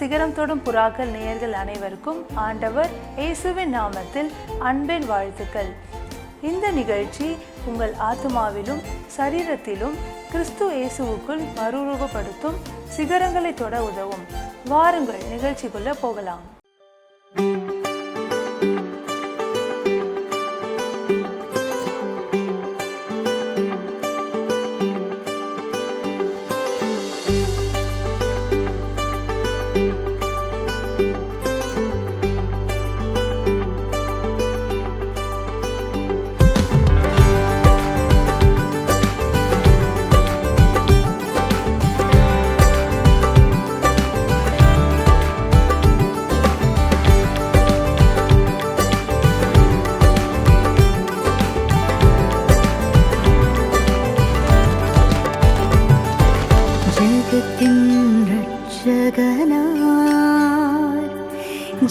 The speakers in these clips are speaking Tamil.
சிகரம் தொடும் புறாக்கள் நேயர்கள் அனைவருக்கும் ஆண்டவர் இயேசுவின் நாமத்தில் அன்பின் வாழ்த்துக்கள். இந்த நிகழ்ச்சி உங்கள் ஆத்துமாவிலும் சரீரத்திலும் கிறிஸ்து இயேசுவுக்குள் மறுரூபப்படுத்தும் சிகரங்களை தொட உதவும். வாருங்கள் நிகழ்ச்சிக்குள்ள போகலாம்.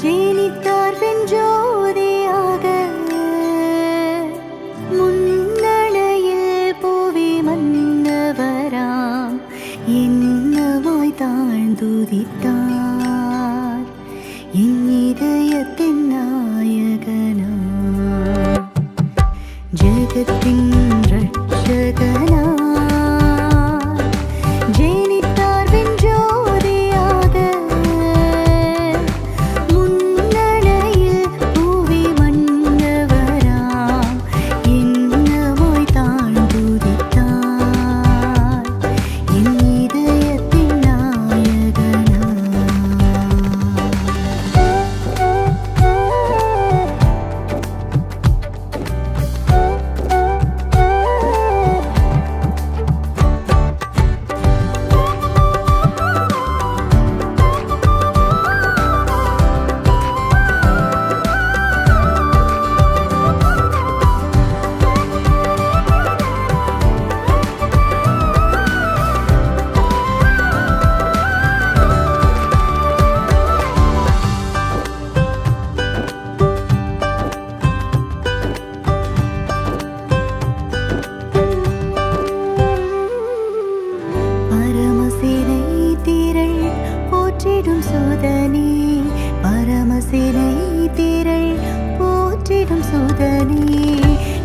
ஜெனித்தார் வெஞ்சோதியாக முன்னணையில் புவி மன்னவராம் என்னவாய் தாழ்ந்துதித்தார் என் இதயத்தின் நாயகனார் ஜெகத்தின் ரட்சகனார்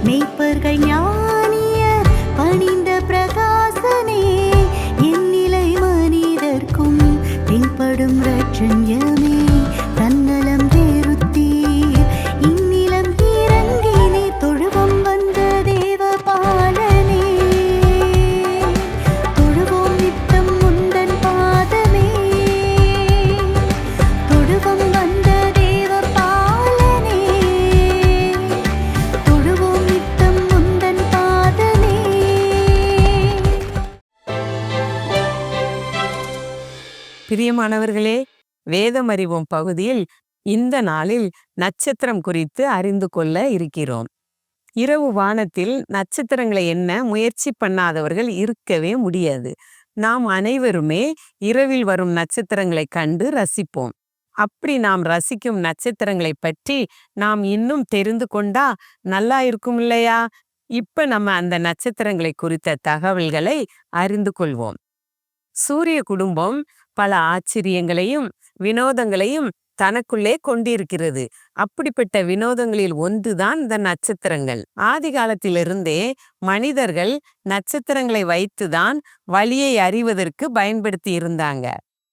மெய்ப்பர்கள் ஞானியர் பணிந்த பிரகாசனே என் நிலை மனிதர்க்கும் தென்படும் இரட்சண்யமே தன்னலம் தேருத்தீர் இந்நிலம் இறங்கினே தொழுவம் வந்த தேவ பாலனே தொழுவோம் நித்தம் முந்தன் பாதமே தொழுவம் வந்த தேவ பாலனே தொழுவோம் நித்தம் முந்தன் பாதமே. பிரியமானவர்களே, வேதம் அறிவோம் பகுதியில் இந்த நாளில் நட்சத்திரம் குறித்து அறிந்து கொள்ள இருக்கிறோம். இரவு வானத்தில் நட்சத்திரங்களை எண்ண முயற்சி பண்ணாதவர்கள் இருக்கவே முடியாது. நாம் அனைவருமே இரவில் வரும் நட்சத்திரங்களை கண்டு ரசிப்போம். அப்படி நாம் ரசிக்கும் நட்சத்திரங்களை பற்றி நாம் இன்னும் தெரிந்து கொண்டா நல்லா இருக்கும் இல்லையா? இப்ப நம்ம அந்த நட்சத்திரங்களை குறித்த தகவல்களை அறிந்து கொள்வோம். சூரிய குடும்பம் பல ஆச்சரியங்களையும் வினோதங்களையும் தனக்குள்ளே கொண்டிருக்கிறது. அப்படிப்பட்ட வினோதங்களில் ஒன்றுதான் இந்த நட்சத்திரங்கள். ஆதி காலத்திலிருந்தே மனிதர்கள் நட்சத்திரங்களை வைத்துதான் வழியை அறிவதற்கு பயன்படுத்தி இருந்தாங்க.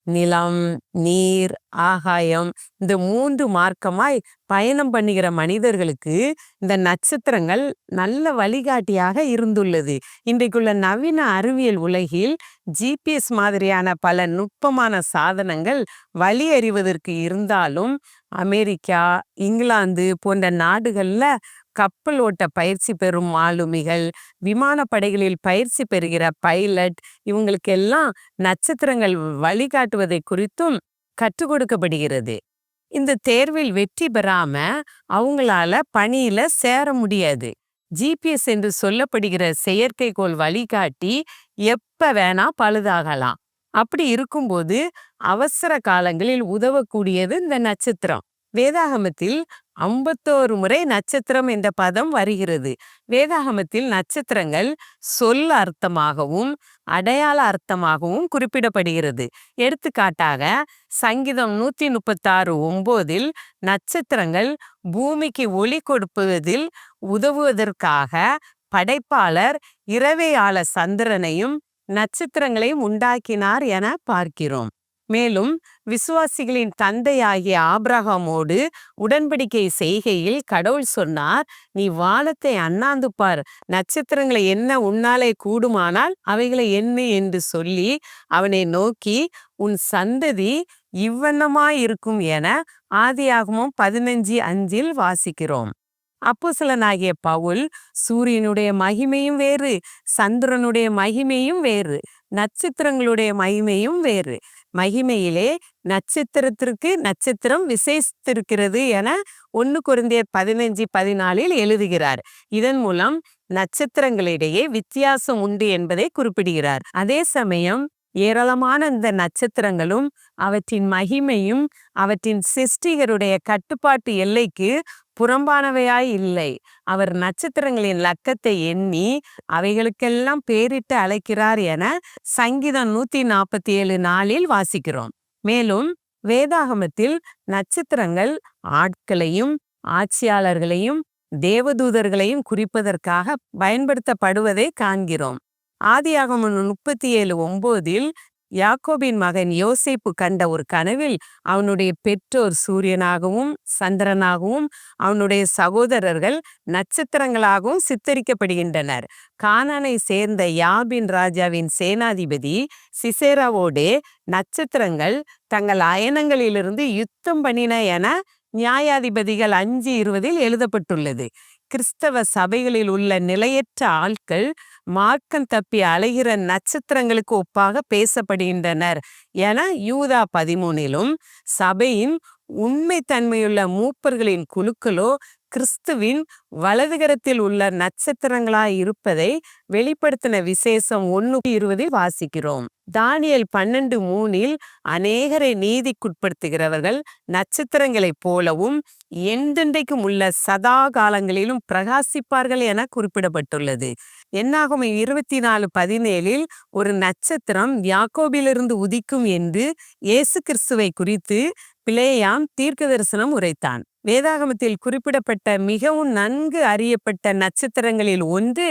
நிலம், நீர், ஆகாயம் இந்த 3 மார்க்கமாய் பயணம் பண்ணுகிற மனிதர்களுக்கு இந்த நட்சத்திரங்கள் நல்ல வழிகாட்டியாக இருந்துள்ளது. இன்றைக்குள்ள நவீன அறிவியல் உலகில் GPS மாதிரியான பல நுட்பமான சாதனங்கள் வழி அறிவதற்கு இருந்தாலும் அமெரிக்கா, இங்கிலாந்து போன்ற நாடுகள்ல கப்பல் ஓட்ட பயிற்சி பெறும் மாலுமிகள், விமானப்படைகளில் பயிற்சி பெறுகிற பைலட் இவங்களுக்கெல்லாம் நட்சத்திரங்கள் வழிகாட்டுவதை குறித்தும் கற்றுக் கொடுக்கப்படுகிறது. இந்த தேர்வில் வெற்றி பெறாம அவங்களால பணியில சேர முடியாது. GPS என்று சொல்லப்படுகிற செயற்கைக்கோள் வழிகாட்டி எப்ப வேணா பழுதாகலாம். அப்படி இருக்கும்போது அவசர காலங்களில் உதவக்கூடியது இந்த நட்சத்திரம். வேதாகமத்தில் 51 முறை நட்சத்திரம் என்ற பதம் வருகிறது. வேதாகமத்தில் நட்சத்திரங்கள் சொல் அர்த்தமாகவும் அடையாள அர்த்தமாகவும் குறிப்பிடப்படுகிறது. எடுத்துக்காட்டாக சங்கீதம் 136:9 நட்சத்திரங்கள் பூமிக்கு ஒளி கொடுப்பதில் உதவுவதற்காக படைப்பாளர் இரவை ஆள சந்திரனையும் நட்சத்திரங்களையும் உண்டாக்கினார் என பார்க்கிறோம். மேலும் விசுவாசிகளின் தந்தையாகிய ஆபிரகாமோடு உடன்படிக்கை செய்கையில் கடவுள் சொன்னார், நீ வானத்தை அண்ணாந்து பார், நட்சத்திரங்களை எண்ண உன்னாலே கூடுமானால் அவைகளை எண்ணு என்று சொல்லி அவனை நோக்கி உன் சந்ததி இவ்வண்ணமாயிருக்கும் என ஆதியாகமம் 15:5 வாசிக்கிறோம். அப்போஸ்தலனாகிய பவுல் சூரியனுடைய மகிமையும் வேறு, சந்திரனுடைய மகிமையும் வேறு, நட்சத்திரங்களுடைய மகிமையும் வேறு, மகிமையிலே நட்சத்திரத்திற்கு நட்சத்திரம் விசேஷித்திருக்கிறது என 1 கொரிந்தியர் 15:14 எழுதுகிறார். இதன் மூலம் நட்சத்திரங்களிடையே வித்தியாசம் உண்டு என்பதை குறிப்பிடுகிறார். அதே சமயம் ஏராளமான இந்த நட்சத்திரங்களும் அவற்றின் மகிமையும் அவற்றின் சிருஷ்டிகருடைய கட்டுப்பாட்டு எல்லைக்கு புறம்பானவையாய் இல்லை. அவர் நட்சத்திரங்களின் லக்கத்தை எண்ணி அவைகளுக்கெல்லாம் பேரிட்டு அழைக்கிறார் என சங்கீதம் 147:4 வாசிக்கிறோம். மேலும் வேதாகமத்தில் நட்சத்திரங்கள் ஆட்களையும் ஆட்சியாளர்களையும் தேவதூதர்களையும் குறிப்பதற்காக பயன்படுத்தப்படுவதை காண்கிறோம். ஆதியாகமம் 37:9 யாக்கோபின் மகன் யோசேப்பு கண்ட ஒரு கனவில் அவனுடைய பெற்றோர் சூரியனாகவும் சந்திரனாகவும் அவனுடைய சகோதரர்கள் நட்சத்திரங்களாகவும் சித்தரிக்கப்படுகின்றனர். கானானை சேர்ந்த யாபின் ராஜாவின் சேனாதிபதி சிசேராவோடே நட்சத்திரங்கள் தங்கள் அயனங்களிலிருந்து யுத்தம் பண்ணின என நியாயாதிபதிகள் 5:20 எழுதப்பட்டுள்ளது. கிறிஸ்தவ சபைகளில் உள்ள நிலையற்ற ஆட்கள் மார்க்கம் தப்பி அலைகிற நட்சத்திரங்களுக்கு ஒப்பாக பேசப்படுகின்றனர் என யூதா 13 சபையின் உண்மை தன்மையுள்ள மூப்பர்களின் குழுக்களோ கிறிஸ்துவின் வலதுகரத்தில் உள்ள நட்சத்திரங்களாய் இருப்பதை வெளிப்படுத்தின விசேஷம் 1:20 வாசிக்கிறோம். தானியேல் 12:3 அநேகரை நீதிக்குட்படுத்துகிறவர்கள் நட்சத்திரங்களைப் போலவும் என்றென்றைக்கும் உள்ள சதா காலங்களிலும் பிரகாசிப்பார்கள் என குறிப்பிடப்பட்டுள்ளது. என்னாகமம் 24:17 ஒரு நட்சத்திரம் யாக்கோபிலிருந்து உதிக்கும் என்று இயேசு கிறிஸ்துவை குறித்து பிலேயாம் தீர்க்க தரிசனம் உரைத்தான். வேதாகமத்தில் குறிப்பிடப்பட்ட மிகவும் நன்கு அறியப்பட்ட நட்சத்திரங்களில் ஒன்று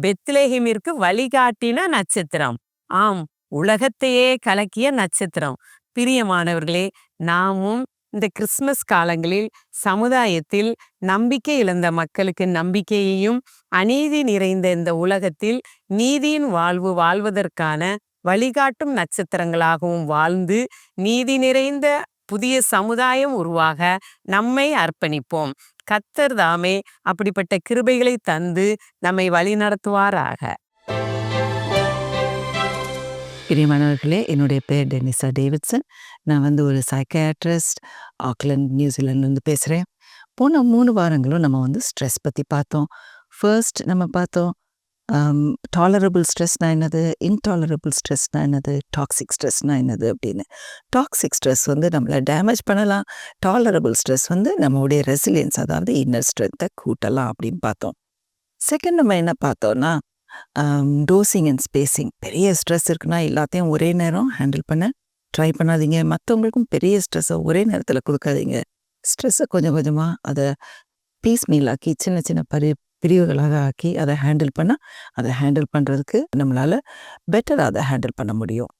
பெத்லெகேமிற்கு வழிகாட்டின நட்சத்திரம். ஆம், உலகத்தையே கலக்கிய நட்சத்திரம். பிரியமானவர்களே, நாமும் இந்த கிறிஸ்துமஸ் காலங்களில் சமுதாயத்தில் நம்பிக்கை இழந்த மக்களுக்கு நம்பிக்கையையும் அநீதி நிறைந்த இந்த உலகத்தில் நீதியின் வாழ்வு வாழ்வதற்கான வழிகாட்டும் நட்சத்திரங்களாகவும் வாழ்ந்து நீதி நிறைந்த புதிய சமுதாயம் உருவாக நம்மை அர்ப்பணிப்போம். கர்த்தர் தாமே அப்படிப்பட்ட கிருபைகளை தந்து நம்மை வழிநடத்துவாராக. பிரியமானவர்களே, என்னுடைய பேர் டெனிசா டேவிட்சன். நான் ஒரு சைக்கியாட்ரிஸ்ட், ஆக்லாந்து, நியூசிலாந்துலேருந்து பேசுகிறேன். போன 3 வாரங்களும் நம்ம ஸ்ட்ரெஸ் பற்றி பார்த்தோம். ஃபர்ஸ்ட் நம்ம பார்த்தோம் டாலரபிள் ஸ்ட்ரெஸ்னா என்னது, இன்டாலரபிள் ஸ்ட்ரெஸ்னா என்னது, டாக்ஸிக் ஸ்ட்ரெஸ்னா என்னது அப்படின்னு. டாக்ஸிக் ஸ்ட்ரெஸ் நம்மளை டேமேஜ் பண்ணலாம். டாலரபிள் ஸ்ட்ரெஸ் நம்மளுடைய ரெசிலியன்ஸ், அதாவது இன்னர் ஸ்ட்ரென்த்தை கூட்டலாம் அப்படின்னு பார்த்தோம். செகண்ட் நம்ம என்ன பார்த்தோம்னா டோசிங் அண்ட் ஸ்பேசிங். பெரிய ஸ்ட்ரெஸ் இருக்குன்னா எல்லாத்தையும் ஒரே நேரம் ஹேண்டில் பண்ண ட்ரை பண்ணாதீங்க. மற்றவங்களுக்கும் பெரிய ஸ்ட்ரெஸ்ஸை ஒரே நேரத்தில் கொடுக்காதீங்க. ஸ்ட்ரெஸ்ஸை கொஞ்சம் கொஞ்சமாக அதை பீஸ் மீலாக்கி சின்ன சின்ன பிரிவுகளாக ஆக்கி அதை ஹேண்டில் பண்ணுறதுக்கு நம்மளால் பெட்டராக அதை ஹேண்டில் பண்ண முடியும்.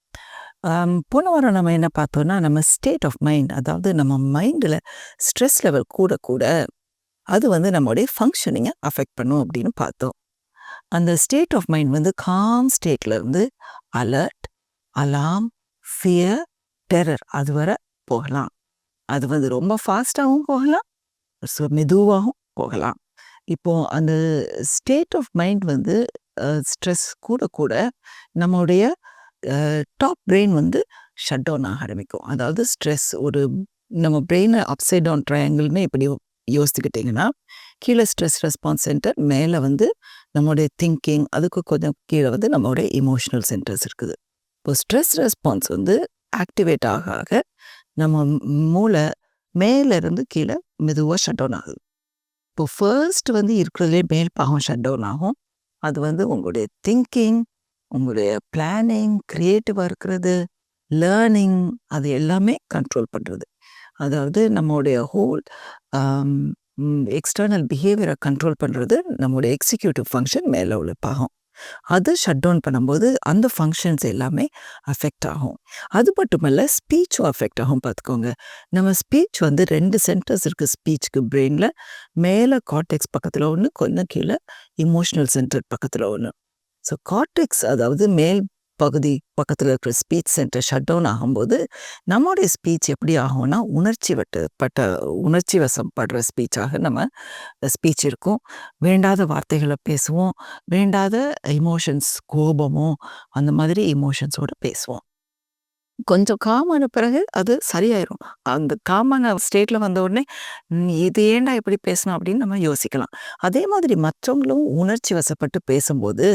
போன வாரம் நம்ம என்ன பார்த்தோம்னா நம்ம ஸ்டேட் ஆஃப் மைண்ட், அதாவது நம்ம மைண்டில் ஸ்ட்ரெஸ் லெவல் கூட கூட அது நம்மளுடைய ஃபங்க்ஷனிங்கை அஃபெக்ட் பண்ணும் அப்படின்னு பார்த்தோம். அந்த ஸ்டேட் ஆஃப் மைண்ட் காம் ஸ்டேட்லேருந்து அலர்ட், அலாம், ஃபியர், டெரர் அது வர போகலாம். அது ரொம்ப ஃபாஸ்டாகவும் போகலாம், மெதுவாகவும் போகலாம். இப்போது அந்த ஸ்டேட் ஆஃப் மைண்ட் ஸ்ட்ரெஸ் கூட கூட நம்மளுடைய டாப் பிரெயின் ஷட் டவுன் ஆக ஆரம்பிக்கும். அதாவது ஸ்ட்ரெஸ் நம்ம பிரெயினை அப்சைட் டவுன் ட்ரையாங்கிள்னு இப்படி யோசிச்சுக்கிட்டிங்கன்னா, கீழே ஸ்ட்ரெஸ் ரெஸ்பான்ஸ் சென்டர், மேலே நம்மளுடைய திங்கிங், அதுக்கு கொஞ்சம் கீழே நம்மளுடைய இமோஷனல் சென்டர்ஸ் இருக்குது. இப்போ ஸ்ட்ரெஸ் ரெஸ்பான்ஸ் ஆக்டிவேட் ஆக ஆக நம்ம மூளை மேலேருந்து கீழே மெதுவாக ஷட் டவுன் ஆகுது. இப்போ ஃபர்ஸ்ட் வந்து இருக்கிறதுலே மேல் பாகம் ஷட் டவுன் ஆகும். அது வந்து உங்களுடைய திங்கிங், உங்களுடைய பிளானிங், க்ரியேட்டிவாக இருக்கிறது, லேர்னிங், அது எல்லாமே கண்ட்ரோல் பண்ணுறது. அதாவது நம்மளுடைய ஹோல் எக்ஸ்டர்னல் பிஹேவியரை கண்ட்ரோல் பண்ணுறது நம்மளுடைய எக்ஸிக்யூட்டிவ் ஃபங்க்ஷன் மேலே உள்ள பாகம். அதை ஷட் டவுன் பண்ணும்போது அந்த ஃபங்க்ஷன்ஸ் எல்லாமே அஃபெக்ட் ஆகும். அது மட்டுமல்ல, ஸ்பீச்சும் அஃபெக்ட் ஆகும். பார்த்துக்கோங்க, நம்ம ஸ்பீச் வந்து 2 சென்டர்ஸ் இருக்குது ஸ்பீச்சுக்கு பிரெயினில். மேலே கார்டெக்ஸ் பக்கத்தில் ஒன்று, கொஞ்சம் கீழே இமோஷனல் சென்டர் பக்கத்தில் ஒன்று. ஸோ கார்டெக்ஸ், அதாவது மேல் பகுதி பக்கத்தில் இருக்கிற ஸ்பீச் சென்டர் ஷட் டவுன் ஆகும்போது நம்மளுடைய ஸ்பீச் எப்படி ஆகும்னா உணர்ச்சி வசப்படுற ஸ்பீச்சாக நம்ம ஸ்பீச் இருக்கும். வேண்டாத வார்த்தைகளை பேசுவோம், வேண்டாத இமோஷன்ஸ், கோபமோ அந்த மாதிரி இமோஷன்ஸோடு பேசுவோம். கொஞ்சம் காமான பிறகு அது சரியாயிரும். அந்த காமான ஸ்டேட்டில் வந்த உடனே இது ஏண்டா இப்படி பேசணும் அப்படின்னு நம்ம யோசிக்கலாம். அதே மாதிரி மற்றவங்களும் உணர்ச்சி வசப்பட்டு பேசும்போது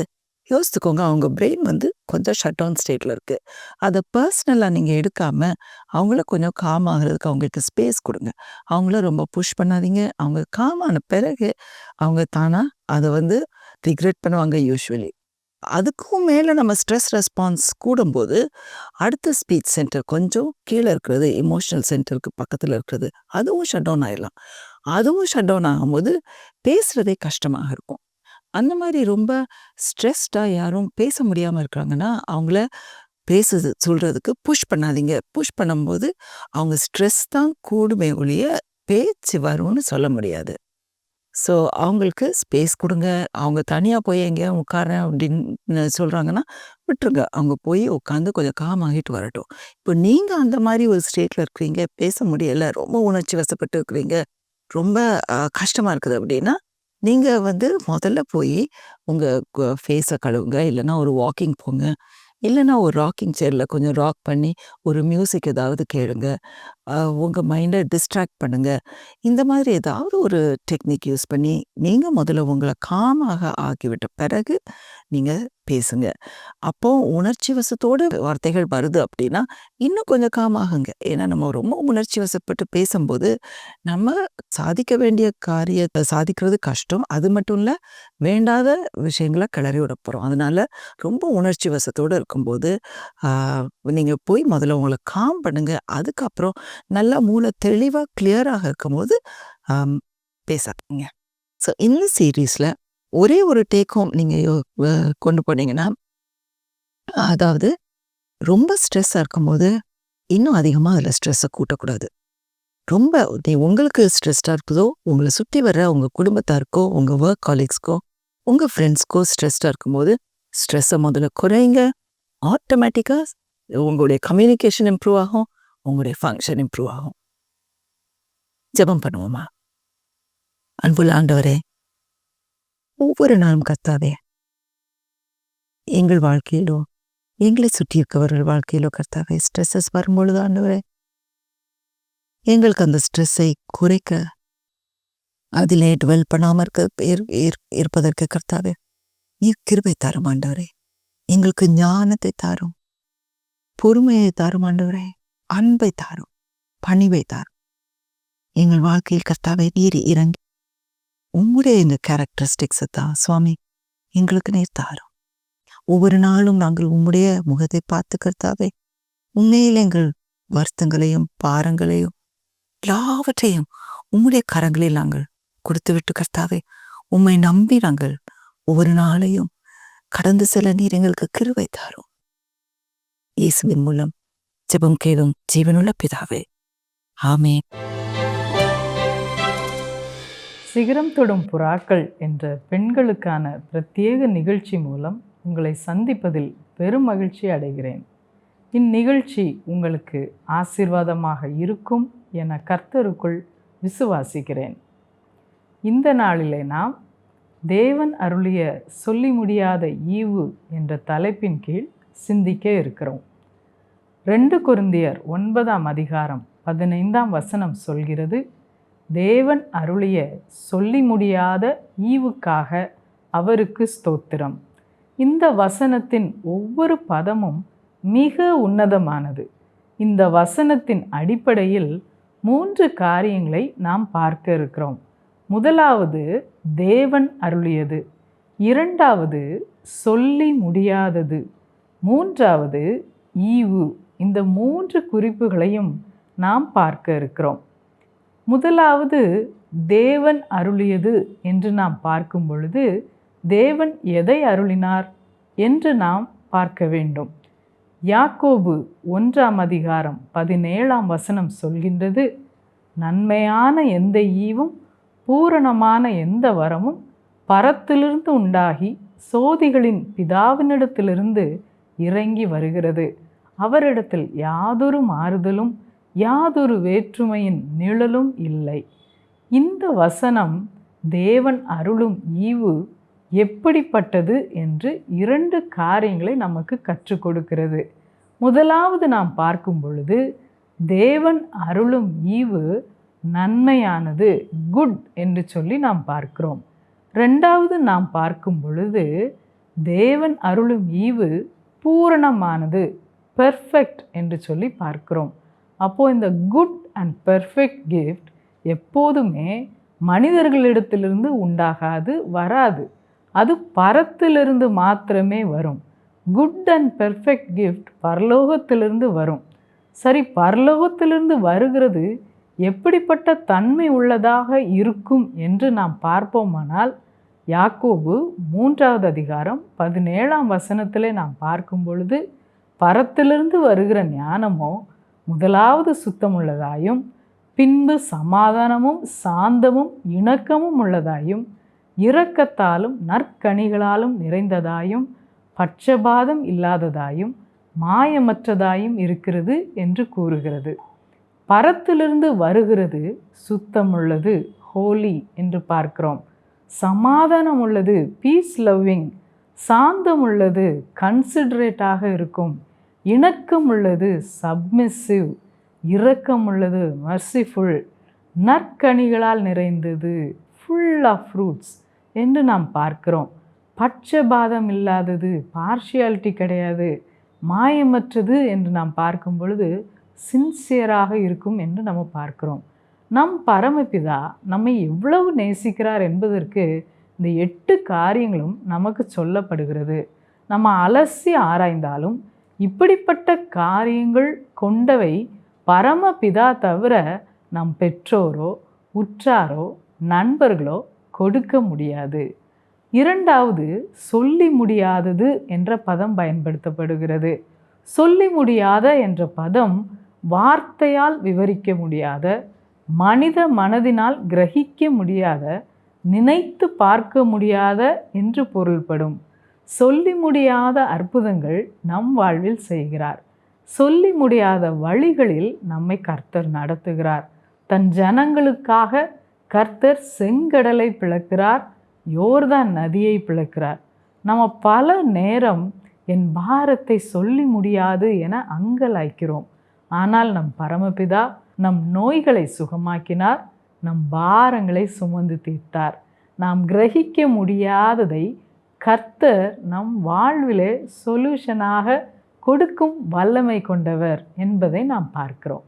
யோசித்துக்கோங்க, அவங்க பிரெயின் வந்து கொஞ்சம் ஷட் டவுன் ஸ்டேட்டில் இருக்குது. அதை பர்சனலாக நீங்கள் எடுக்காமல் அவங்கள கொஞ்சம் காம் ஆகிறதுக்கு அவங்களுக்கு ஸ்பேஸ் கொடுங்க. அவங்கள ரொம்ப புஷ் பண்ணாதீங்க. அவங்க காமான பிறகு அவங்க தானாக அதை வந்து ரிக்ரெட் பண்ணுவாங்க யூஸ்வலி. அதுக்கும் மேலே நம்ம ஸ்ட்ரெஸ் ரெஸ்பான்ஸ் கூடும்போது அடுத்த ஸ்பீச் சென்டர் கொஞ்சம் கீழே இருக்கிறது, இமோஷனல் சென்டருக்கு பக்கத்தில் இருக்கிறது, அதுவும் ஷட் டவுன் ஆகிடலாம். அதுவும் ஷட் டவுன் ஆகும்போது பேசுகிறதே கஷ்டமாக இருக்கும். அந்த மாதிரி ரொம்ப ஸ்ட்ரெஸ்டாக யாரும் பேச முடியாமல் இருக்கிறாங்கன்னா அவங்கள சொல்கிறதுக்கு புஷ் பண்ணாதீங்க. புஷ் பண்ணும்போது அவங்க ஸ்ட்ரெஸ் தான் கூடுமே ஒழிய பேச்சு வரும்னு சொல்ல முடியாது. ஸோ அவங்களுக்கு ஸ்பேஸ் கொடுங்க. அவங்க தனியாக போய் எங்கேயா உட்காரேன் அப்படின்னு சொல்கிறாங்கன்னா விட்டுருங்க. அவங்க போய் உட்காந்து கொஞ்சம் காம் ஆகிட்டு வரட்டும். இப்போ நீங்கள் அந்த மாதிரி ஒரு ஸ்டேட்டில் இருக்கிறீங்க, பேச முடியலை, ரொம்ப உணர்ச்சி வசப்பட்டு இருக்கிறீங்க, ரொம்ப கஷ்டமாக இருக்குது அப்படின்னா நீங்கள் வந்து முதல்ல போய் உங்கள் ஃபேஸை கழுவுங்க. இல்லைன்னா ஒரு வாக்கிங் போங்க. இல்லைன்னா ஒரு ராக்கிங் சேரில் கொஞ்சம் ராக் பண்ணி ஒரு மியூசிக் ஏதாவது கேளுங்க. உங்கள் மைண்டை டிஸ்ட்ராக்ட் பண்ணுங்கள். இந்த மாதிரி ஏதாவது ஒரு டெக்னிக் யூஸ் பண்ணி நீங்கள் முதல்ல உங்களை காமாக ஆக்கிவிட்ட பிறகு நீங்கள் பேசுங்க. அப்போது உணர்ச்சி வசத்தோடு வார்த்தைகள் வருது அப்படின்னா இன்னும் கொஞ்சம் காமாகுங்க. ஏன்னா நம்ம ரொம்ப உணர்ச்சி வசப்பட்டு பேசும்போது நம்ம சாதிக்க வேண்டிய காரியத்தை சாதிக்கிறது கஷ்டம். அது மட்டும் இல்லை, வேண்டாத விஷயங்களை கிளறி விட போகிறோம். அதனால் ரொம்ப உணர்ச்சி வசத்தோடு இருக்கும்போது நீங்கள் போய் முதல்ல உங்களை காம் பண்ணுங்க. அதுக்கப்புறம் நல்லா மூளை தெளிவாக கிளியராக இருக்கும்போது பேசாதீங்க. ஸோ இந்த சீரீஸில் ஒரே ஒரு டேக் ஹோம் நீங்கள் கொண்டு போனீங்கன்னா, அதாவது ரொம்ப ஸ்ட்ரெஸ்ஸாக இருக்கும்போது இன்னும் அதிகமாக அதில் ஸ்ட்ரெஸ்ஸை கூட்டக்கூடாது. ரொம்ப உங்களுக்கு ஸ்ட்ரெஸ்டாக இருக்குதோ, உங்களை சுற்றி வர்ற உங்கள் குடும்பத்தாருக்கோ, உங்கள் ஒர்க் காலீக்ஸ்க்கோ, உங்கள் ஃப்ரெண்ட்ஸ்க்கோ ஸ்ட்ரெஸ்டாக இருக்கும்போது ஸ்ட்ரெஸ்ஸை முதல்ல குறைங்க. ஆட்டோமேட்டிக்காக உங்களுடைய கம்யூனிகேஷன் இம்ப்ரூவ் ஆகும், உங்களுடைய ஃபங்க்ஷன் இம்ப்ரூவ் ஆகும். ஜெபம் பண்ணுவோமா? அன்புள்ள ஆண்டவரே, ஒவ்வொரு நாளும் கர்த்தாவே, எங்கள் வாழ்க்கையிலோ எங்களை சுற்றி இருக்கவர்கள் வாழ்க்கையிலோ கர்த்தாவே ஸ்ட்ரெஸ்ஸஸ் வரும்பொழுது ஆண்டவரே, எங்களுக்கு அந்த ஸ்ட்ரெஸ்ஸை குறைக்க, அதிலே டுவெல் பண்ணாமல் இருப்பதற்கு கர்த்தாவே நீர் கிருபை தாரும் ஆண்டவரே. எங்களுக்கு ஞானத்தை தாரும், பொறுமையை தாரும் ஆண்டவரே, அன்பை தாரும், பணிவை தாரும். எங்கள் வாழ்க்கையில் கர்த்தாவே நீர் இறங்கி உங்களுடைய இந்த கேரக்டரிஸ்டிக்ஸை தான் சுவாமி எங்களுக்கு நீர் தாரும். ஒவ்வொரு நாளும் நாங்கள் உம்முடைய முகத்தை பார்த்து கர்த்தாவே உண்மையில் எங்கள் வருத்தங்களையும் பாரங்களையும் எல்லாவற்றையும் உம்முடைய கரங்களில் நாங்கள் கொடுத்து விட்டு கர்த்தாவே உம்மை நம்பி நாங்கள் ஒவ்வொரு நாளையும் கடந்து செல்ல நீர் எங்களுக்கு கிருபை தாரும். இயேசுவின் மூலம் ஜெபம் கேளும் ஜீவனுள்ள பிதாவே, ஆமென். சிகரம் தொடும் புறாக்கள் என்ற பெண்களுக்கான பிரத்யேக நிகழ்ச்சி மூலம் உங்களை சந்திப்பதில் பெரும் மகிழ்ச்சி அடைகிறேன். இந்நிகழ்ச்சி உங்களுக்கு ஆசீர்வாதமாக இருக்கும் என கர்த்தருக்குள் விசுவாசிக்கிறேன். இந்த நாளிலே நாம் தேவன் அருளிய சொல்லி முடியாத ஈவு என்ற தலைப்பின் கீழ் சிந்திக்க இருக்கிறோம். 2 கொரிந்தியர் 9:15 சொல்கிறது, தேவன் அருளிய சொல்லி முடியாத ஈவுக்காக அவருக்கு ஸ்தோத்திரம். இந்த வசனத்தின் ஒவ்வொரு பதமும் மிக உன்னதமானது. இந்த வசனத்தின் அடிப்படையில் 3 காரியங்களை நாம் பார்க்க இருக்கிறோம். முதலாவது தேவன் அருளியது, இரண்டாவது சொல்லி முடியாதது, மூன்றாவது ஈவு. இந்த 3 குறிப்புகளையும் நாம் பார்க்க இருக்கிறோம். முதலாவது தேவன் அருளியது என்று நாம் பார்க்கும் பொழுது தேவன் எதை அருளினார் என்று நாம் பார்க்க வேண்டும். யாக்கோபு 1:17 சொல்கின்றது, நன்மையான எந்த ஈவும் பூரணமான எந்த வரமும் பரத்திலிருந்து உண்டாகி சோதிகளின் பிதாவினிடத்திலிருந்து இறங்கி வருகிறது. அவரிடத்தில் யாதொரு மாறுதலும் யாதொரு வேற்றுமையின் நிழலும் இல்லை. இந்த வசனம் தேவன் அருளும் ஈவு எப்படிப்பட்டது என்று 2 காரியங்களை நமக்கு கற்றுக் கொடுக்கிறது. முதலாவது நாம் பார்க்கும் பொழுது தேவன் அருளும் ஈவு நன்மையானது, குட் என்று சொல்லி நாம் பார்க்கிறோம். ரெண்டாவது நாம் பார்க்கும் பொழுது தேவன் அருளும் ஈவு பூரணமானது, பெர்ஃபெக்ட் என்று சொல்லி பார்க்கிறோம். அப்போது இந்த குட் அண்ட் பெர்ஃபெக்ட் கிஃப்ட் எப்போதுமே மனிதர்களிடத்திலிருந்து உண்டாகாது, வராது. அது பரத்திலிருந்து மாத்திரமே வரும். குட் அண்ட் பெர்ஃபெக்ட் கிஃப்ட் பரலோகத்திலிருந்து வரும். சரி, பரலோகத்திலிருந்து வருகிறது எப்படிப்பட்ட தன்மை உள்ளதாக இருக்கும் என்று நாம் பார்ப்போமானால் யாக்கோபு 3:17 நாம் பார்க்கும் பொழுது பரத்திலிருந்து வருகிற ஞானமோ முதலாவது சுத்தமுள்ளதாயும் பின்பு சமாதானமும் சாந்தமும் இணக்கமும் உள்ளதாயும் இரக்கத்தாலும் நற்கனிகளாலும் நிறைந்ததாயும் பட்சபாதம் இல்லாததாயும் மாயமற்றதாயும் இருக்கிறது என்று கூறுகிறது. பரத்திலிருந்து வருகிறது சுத்தமுள்ளது, ஹோலி என்று பார்க்கிறோம். சமாதானம் உள்ளது, பீஸ் லவ்விங். சாந்தம் உள்ளது, கன்சிடரேட்டாக இருக்கும். இணக்கம் உள்ளது, சப்மிசிவ். இரக்கம் உள்ளது, மர்சிஃபுல். நற்கனிகளால் நிறைந்தது, ஃபுல் ஆஃப் ஃப்ரூட்ஸ் என்று நாம் பார்க்கிறோம். பட்சபாதம் இல்லாதது, பார்ஷியாலிட்டி கிடையாது. மாயமற்றது என்று நாம் பார்க்கும் பொழுது சின்சியராக இருக்கும் என்று நம்ம பார்க்கிறோம். நம் பரமபிதா நம்மை எவ்வளவு நேசிக்கிறார் என்பதற்கு இந்த 8 காரியங்களும் நமக்கு சொல்லப்படுகிறது. நம்ம அலசி ஆராய்ந்தாலும் இப்படிப்பட்ட காரியங்கள் கொண்டவை பரமபிதா தவிர நம் பெற்றோரோ உற்றாரோ நண்பர்களோ கொடுக்க முடியாது. இரண்டாவது, சொல்லி முடியாதது என்ற பதம் பயன்படுத்தப்படுகிறது. சொல்லி முடியாத என்ற பதம் வார்த்தையால் விவரிக்க முடியாத, மனித மனதினால் கிரகிக்க முடியாத, நினைத்து பார்க்க முடியாத என்று பொருள்படும். சொல்லி முடியாத அற்புதங்கள் நம் வாழ்வில் செய்கிறார். சொல்லி முடியாத வழிகளில் நம்மை கர்த்தர் நடத்துகிறார். தன் ஜனங்களுக்காக கர்த்தர் செங்கடலை பிளக்கிறார், யோர்தான் நதியை பிளக்கிறார். நம்ம பல நேரம் என் பாரத்தை சொல்லி முடியாது என அங்கலாய்க்கிறோம். ஆனால் நம் பரமபிதா நம் நோய்களை சுகமாக்கினார், நம் பாரங்களை சுமந்து தீர்த்தார். நாம் கிரகிக்க முடியாததை கர்த்தர் நம் வாழ்விலே சொல்யூஷனாக கொடுக்கும் வல்லமை கொண்டவர் என்பதை நாம் பார்க்கிறோம்.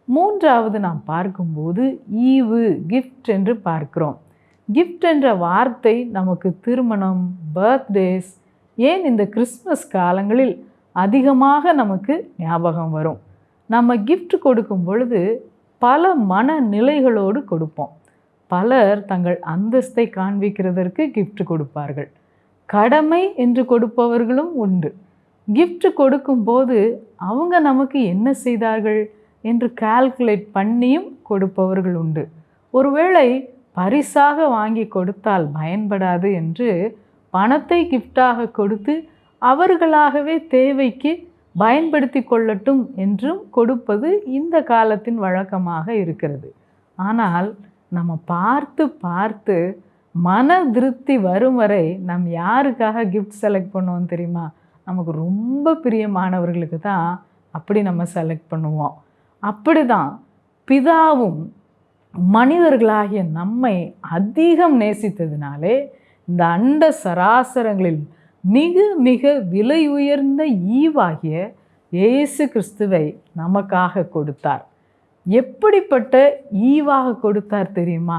மூன்றாவது நாம் பார்க்கும்போது ஈவு, கிஃப்ட் என்று பார்க்கிறோம். கிஃப்ட் என்ற வார்த்தை நமக்கு திருமணம், பர்த்டேஸ், ஏன் இந்த கிறிஸ்மஸ் காலங்களில் அதிகமாக நமக்கு ஞாபகம் வரும். நம்ம கிஃப்ட் கொடுக்கும் பொழுது பல மனநிலைகளோடு கொடுப்போம். பலர் தங்கள் அந்தஸ்தை காண்பிக்கிறதற்கு கிஃப்ட் கொடுப்பார்கள். கடமை என்று கொடுப்பவர்களும் உண்டு. கிஃப்ட் கொடுக்கும்போது அவங்க நமக்கு என்ன செய்தார்கள் என்று கால்குலேட் பண்ணியும் கொடுப்பவர்கள் உண்டு. ஒருவேளை பரிசாக வாங்கி கொடுத்தால் பயன்படாது என்று பணத்தை கிஃப்டாக கொடுத்து அவர்களாகவே தேவைக்கு பயன்படுத்தி கொள்ளட்டும் என்றும் கொடுப்பது இந்த காலத்தின் வழக்கமாக இருக்கிறது. ஆனால் நம்ம பார்த்து பார்த்து மன திருப்தி வரும் வரை நம் யாருக்காக கிஃப்ட் செலக்ட் பண்ணுவோம் தெரியுமா? நமக்கு ரொம்ப பிரியமானவர்களுக்கு தான் அப்படி நம்ம செலக்ட் பண்ணுவோம். அப்படி தான் பிதாவும் மனிதர்களாகிய நம்மை அதிகம் நேசித்ததினாலே இந்த அண்ட சராசரங்களில் மிக மிக விலை உயர்ந்த ஈவாகிய இயேசு கிறிஸ்துவை நமக்காக கொடுத்தார். எப்படிப்பட்ட ஈவாக கொடுத்தார் தெரியுமா?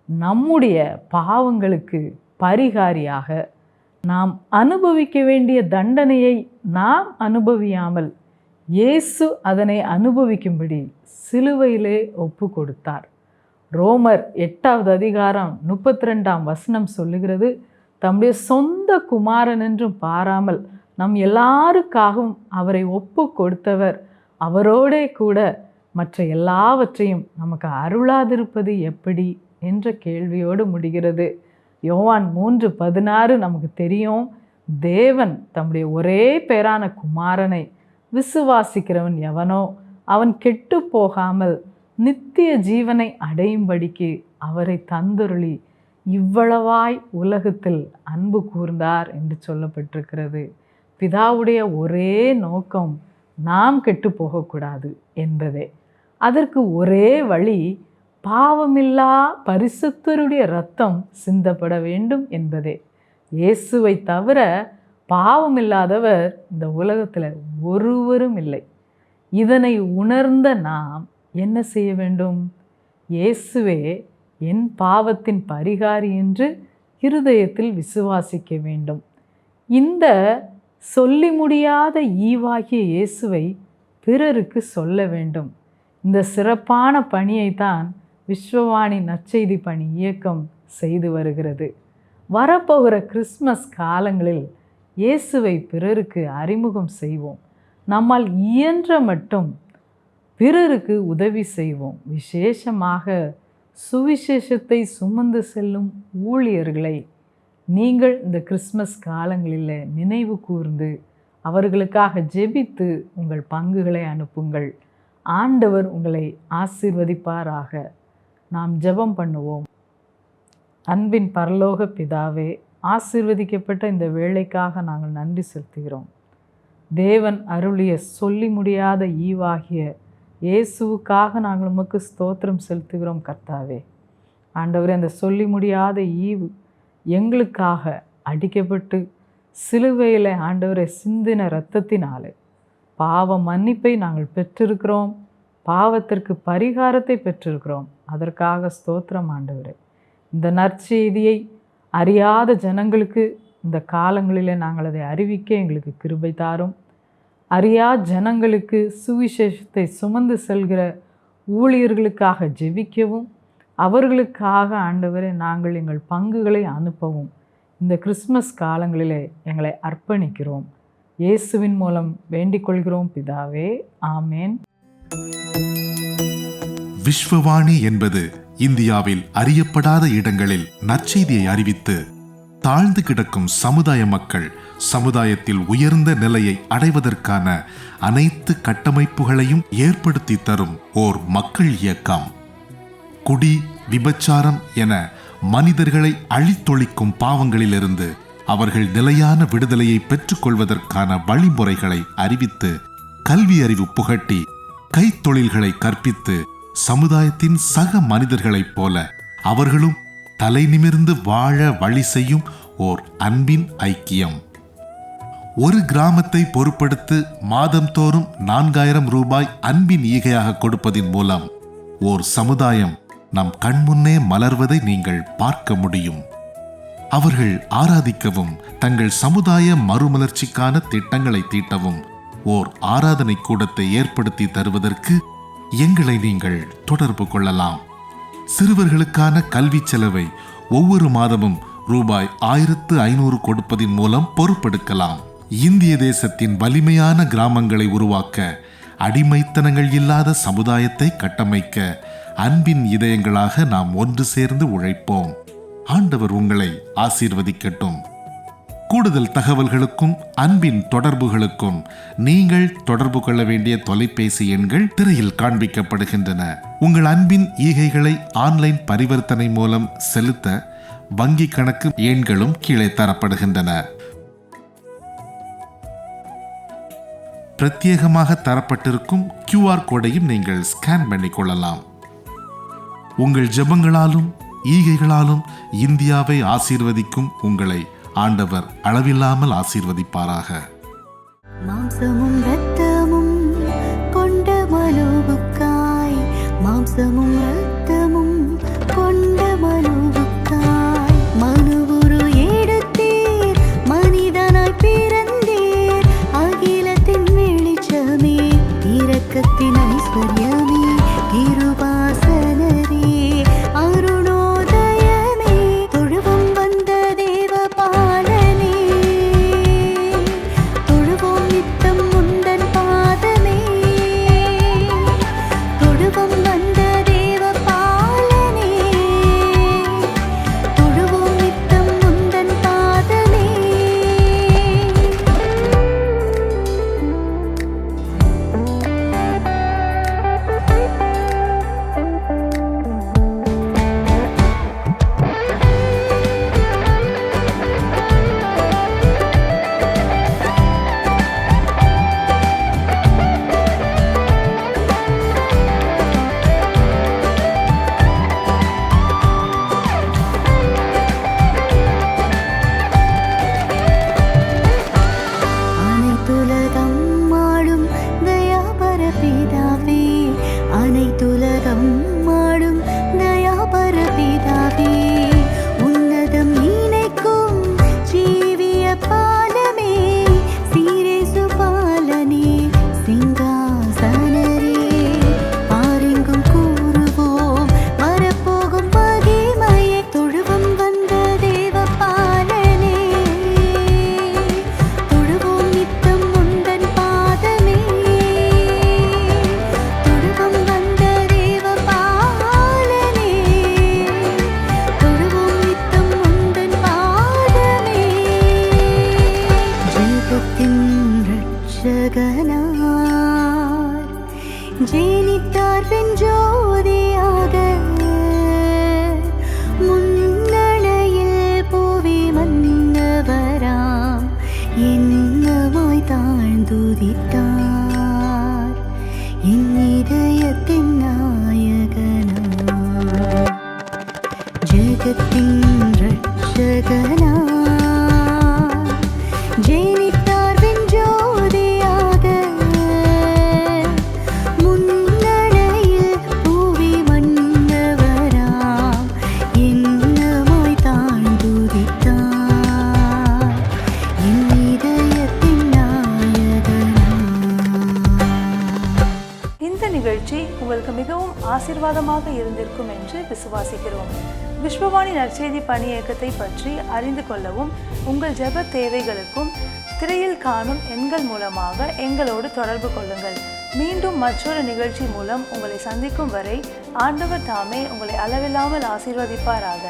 நம்முடைய பாவங்களுக்கு பரிகாரியாக நாம் அனுபவிக்க வேண்டிய தண்டனையை நாம் அனுபவியாமல் இயேசு அதனை அனுபவிக்கும்படி சிலுவையிலே ஒப்பு கொடுத்தார். ரோமர் 8வது அதிகாரம் 32ஆம் வசனம் சொல்லுகிறது, தம்முடைய சொந்த குமாரன் என்றும் பாராமல் நம் எல்லாருக்காகவும் அவரை ஒப்பு கொடுத்தவர் அவரோடே கூட மற்ற எல்லாவற்றையும் நமக்கு அருளாதிருப்பது எப்படி என்ற கேள்வியோடு முடிகிறது. யோவான் 3:16 நமக்கு தெரியும், தேவன் தம்முடைய ஒரே பேரான குமாரனை விசுவாசிக்கிறவன் எவனோ அவன் கெட்டு போகாமல் நித்திய ஜீவனை அடையும்படிக்கு அவரை தந்தருளி இவ்வளவாய் உலகத்தில் அன்பு கூர்ந்தார் என்று சொல்லப்பட்டிருக்கிறது. பிதாவுடைய ஒரே நோக்கம் நாம் கெட்டு போகக்கூடாது என்பதே. அதற்கு ஒரே வழி பாவமில்லா பரிசுத்தருடைய இரத்தம் சிந்தப்பட வேண்டும் என்பதே. இயேசுவை தவிர பாவமில்லாதவர் இந்த உலகத்தில் ஒருவரும் இல்லை. இதனை உணர்ந்த நாம் என்ன செய்ய வேண்டும்? இயேசுவே என் பாவத்தின் பரிகாரி என்று இருதயத்தில் விசுவாசிக்க வேண்டும். இந்த சொல்லி முடியாத ஈவாகிய இயேசுவை பிறருக்கு சொல்ல வேண்டும். இந்த சிறப்பான பணியைத்தான் விஸ்வவாணி நற்செய்தி பணி இயக்கம் செய்து வருகிறது. வரப்போகிற கிறிஸ்மஸ் காலங்களில் இயேசுவை பிறருக்கு அறிமுகம் செய்வோம். நம்மால் இயன்ற மட்டும் பிறருக்கு உதவி செய்வோம். விசேஷமாக சுவிசேஷத்தை சுமந்து செல்லும் ஊழியர்களை நீங்கள் இந்த கிறிஸ்மஸ் காலங்களில் நினைவு கூர்ந்து அவர்களுக்காக ஜெபித்து உங்கள் பங்குகளை அனுப்புங்கள். ஆண்டவர் உங்களை ஆசீர்வதிப்பாராக. நாம் ஜெபம் பண்ணுவோம். அன்பின் பரலோக பிதாவே, ஆசீர்வதிக்கப்பட்ட இந்த வேளைக்காக நாங்கள் நன்றி செலுத்துகிறோம். தேவன் அருளிய சொல்லி முடியாத ஈவாகிய இயேசுவுக்காக நாங்கள் உமக்கு ஸ்தோத்திரம் செலுத்துகிறோம் கர்த்தாவே. ஆண்டவரே, அந்த சொல்லி முடியாத ஈவு எங்களுக்காக அடிக்கப்பட்டு சிலுவையில் ஆண்டவரை சிந்தின இரத்தத்தினாலே பாவ மன்னிப்பை நாங்கள் பெற்றிருக்கிறோம். பாவத்திற்கு பரிகாரத்தை பெற்றிருக்கிறோம். அதற்காக ஸ்தோத்திரம் ஆண்டவரே. இந்த நற்செய்தியை அறியாத ஜனங்களுக்கு இந்த காலங்களில் நாங்கள் அதை அறிவிக்க எங்களுக்கு கிருபை தாரும். அறியா ஜனங்களுக்கு சுவிசேஷத்தை சுமந்து செல்கிற ஊழியர்களுக்காக ஜெபிக்கவும் அவர்களுக்காக ஆண்டவரை நாங்கள் எங்கள் பங்குகளை அனுப்பவும் இந்த கிறிஸ்மஸ் காலங்களிலே எங்களை அர்ப்பணிக்கிறோம். இயேசுவின் மூலம் வேண்டிக் கொள்கிறோம் பிதாவே, ஆமேன். விஸ்வவாணி என்பது இந்தியாவில் அறியப்படாத இடங்களில் நற்செய்தியை அறிவித்து தாழ்ந்து கிடக்கும் சமுதாய மக்கள் சமுதாயத்தில் உயர்ந்த நிலையை அடைவதற்கான அனைத்து கட்டமைப்புகளையும் ஏற்படுத்தி தரும் ஓர் மக்கள் இயக்கம். குடி, விபச்சாரம் என மனிதர்களை அழித்தொழிக்கும் பாவங்களிலிருந்து அவர்கள் நிலையான விடுதலையை பெற்றுக்கொள்வதற்கான வழிமுறைகளை அறிவித்து கல்வி அறிவு புகட்டி கைத்தொழில்களை கற்பித்து சமுதாயத்தின் சக மனிதர்களைப் போல அவர்களும் தலை நிமிர்ந்து வாழ வழி செய்யும் ஓர் அன்பின் ஐக்கியம். ஒரு கிராமத்தை பொறுப்படுத்து மாதந்தோறும் 4000 ரூபாய் அன்பின் ஈகையாக கொடுப்பதின் மூலம் ஓர் சமுதாயம் நம் கண்முன்னே மலர்வதை நீங்கள் பார்க்க முடியும். அவர்கள் ஆராதிக்கவும் தங்கள் சமுதாய மறுமலர்ச்சிக்கான திட்டங்களை தீட்டவும் ஓர் ஆராதனை கூடத்தை ஏற்படுத்தி தருவதற்கு எங்களை நீங்கள் தொடர்பு கொள்ளலாம். சிறுவர்களுக்கான கல்வி செலவை ஒவ்வொரு மாதமும் ரூபாய் 1500 கொடுப்பதின் மூலம் பொறுப்பெடுக்கலாம். இந்திய தேசத்தின் வலிமையான கிராமங்களை உருவாக்க, அடிமைத்தனங்கள் இல்லாத சமுதாயத்தை கட்டமைக்க அன்பின் இதயங்களாக நாம் ஒன்று சேர்ந்து உழைப்போம். ஆண்டவர் உங்களை ஆசீர்வதிக்கட்டும். கூடுதல் தகவல்களுக்கும் அன்பின் தொடர்புகளுக்கும் நீங்கள் தொடர்பு கொள்ள வேண்டிய தொலைபேசி எண்கள் திரையில் காண்பிக்கப்படுகின்றன. உங்கள் அன்பின் ஈகைகளை ஆன்லைன் பரிவர்த்தனை மூலம் செலுத்த வங்கி கணக்கு எண்களும் கீழே தரப்படுகின்றன. பிரத்யேகமாக தரப்பட்டிருக்கும் QR கோடையும் நீங்கள் ஸ்கேன் பண்ணிக் கொள்ளலாம். உங்கள் ஜெபங்களாலும் ஈகைகளாலும் இந்தியாவை ஆசீர்வதிக்கும் உங்களை ஆண்டவர் அளவில்லாமல் ஆசீர்வதிப்பாராக. மாம்சமும் இரத்தமும் கொண்ட மனோவுக்காய் மாம்சமும் இரத்தமும் கொண்ட மனுவுக்காய் மனுவுரு எடுத்தீர், மனிதனாய் பிறந்தீர். அகிலத்தின் வெளிச்சமே, இரக்கத்தின் ஐஸ்வர்யமே, கிருபாசனரே, அருணோதயமே, தொழுவம் வந்த தேவ பாலனே, தொழுவோம் நித்தம் முந்தன் பாதமே, தொழுவம் வந்த தேவ பாலனே, தொழுவோம் நித்தம் முந்தன் பாதமே. அனைத்துலகம் ஆளும் தயாபர பிதாவே, அனைத்துலகம் ஆளும் தயாபர பிதாவே, உன்னதம் இணைக்கும் ஜீவிய பாலமே, சீரேசு பாலனே, சிங்காசனரே, பாரெங்கும் கூறுவோம் வரப்போகும் மகிமையே, தொழுவம் வந்த தேவ பாலனே, தொழுவோம் நித்தம் முந்தன் பாதமே, தொழுவம் வந்த தேவ பாலனே, தொழுவோம் நித்தம் முந்தன் பாதமே. ஜெகத்தின் இரட்சகனார் ஜெனித்தார் பெண் ஜோதியாக, முன்னணையில் புவி மன்னவராம் என்னமாய் தாழ்ந்துதித்தார், என் இதயத்தின் நாயகனார். ஜெகத்தின் இரட்சகனார் ஜெனித்தார் பெண் ஜோதியாக, முன்னணையில் புவி மன்னவராம் என்னமாய் தாழ்ந்துதித்தார், என் இதயத்தின் நாயகனார். இந்த நிகழ்ச்சி உங்களுக்கு மிகவும் ஆசீர்வாதமாக இருந்திருக்கும் என்று விசுவாசிக்கிறோம். விஸ்வவாணி நற்செய்தி பணி இயக்கத்தை பற்றி அறிந்து கொள்ளவும் உங்கள் ஜெப தேவைகளுக்கும் திரையில் காணும் எண்கள் மூலமாக எங்களோடு தொடர்பு கொள்ளுங்கள். மீண்டும் மற்றொரு நிகழ்ச்சி மூலம் உங்களை சந்திக்கும் வரை ஆண்டவர் தாமே உங்களை அளவில்லாமல் ஆசீர்வதிப்பாராக.